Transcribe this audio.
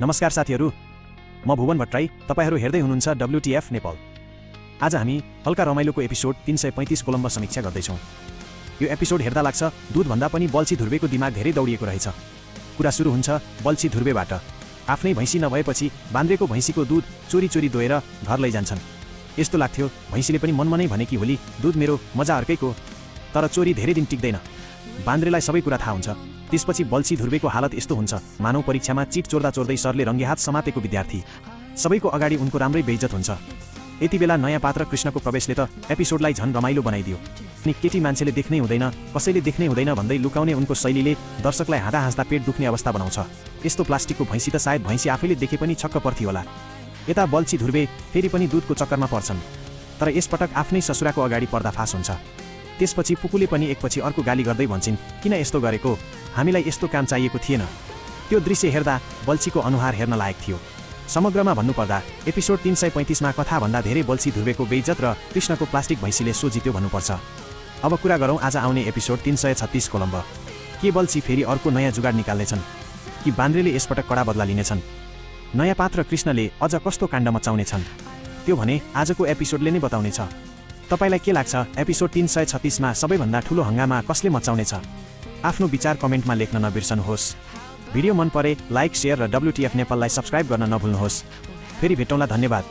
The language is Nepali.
नमस्कार साथीहरू, म भुवन भट्टराई। तपाईहरू हेर्दै हुनुहुन्छ WTF नेपाल। आज हामी हल्का रमाइलोको एपिसोड 335 कोलम्बस समीक्षा गर्दैछौँ। यो एपिसोड हेर्दा लाग्छ दुधभन्दा पनि बल्छी ध्रुवेको दिमाग धेरै दौडिएको रहेछ। कुरा सुरु हुन्छ बल्छी ध्रुवेबाट। आफ्नै भैँसी नभएपछि बान्द्रेको भैँसीको दुध चोरी चोरी दोएर घर लैजान्छन्। यस्तो लाग्थ्यो भैँसीले पनि मनमनै भनेकी होली दुध मेरो मजा अर्कैको, तर चोरी धेरै दिन टिक्दैन। बान्द्रेलाई सबै कुरा थाहा हुन्छ। त्यसपछि बल्छी ध्रुवेको हालत यस्तो हुन्छ मानव परीक्षामा चिट चोर्दा चोर्दै सरले रङ्गेहात समातेको विद्यार्थी। सबैको अगाडि उनको राम्रै बेइज्जत हुन्छ। यति बेला नयाँ पात्र कृष्णको प्रवेशले त एपिसोडलाई झन् रमाइलो बनाइदियो। अनि केटी मान्छेले देख्नै हुँदैन, कसैले देख्नै हुँदैन भन्दै लुकाउने उनको शैलीले दर्शकलाई हाँदा हाँस्दा पेट दुख्ने अवस्था बनाउँछ। यस्तो प्लास्टिकको भैँसी त सायद भैँसी आफैले देखे पनि छक्क पर्थ्यो होला। यता बल्छी ध्रुवे फेरि पनि दुधको चक्करमा पर्छन्, तर यसपटक आफ्नै ससुराको अगाडि पर्दाफास हुन्छ। त्यसपछि पुपुले पनि एकपछि अर्को गाली गर्दै भन्छन्, किन यस्तो गरेको, हामीलाई यस्तो काम चाहिएको थिएन। त्यो दृश्य हेर्दा बल्छीको अनुहार हेर्न लायक थियो। समग्रमा भन्नुपर्दा एपिसोड 335 मा कथाभन्दा धेरै बल्छी ध्रुवेको बेइज्जत र कृष्णको प्लास्टिक भैँसीले सो जित्यो भन्नुपर्छ। अब कुरा गरौँ आज आउने एपिसोड 336 कोलम्ब। के बल्छी फेरि अर्को नयाँ जुगाड निकाल्नेछन् कि बान्द्रेले यसपटक कडा बदला लिनेछन्? नयाँ पात्र कृष्णले अझ कस्तो काण्ड मचाउनेछन् त्यो भने आजको एपिसोडले नै बताउनेछ। तपाईलाई के लाग्छ एपिसोड 336 मा सबैभन्दा ठूलो हंगामा कसले मचाउनेछ? आफ्नो विचार कमेन्टमा लेख्न नबिर्सनुहोस्। भिडियो मन परे लाइक, शेयर र WTF नेपाललाई सब्स्क्राइब गर्न नभुल्नुहोस्। फेरि भेटौँला, धन्यवाद।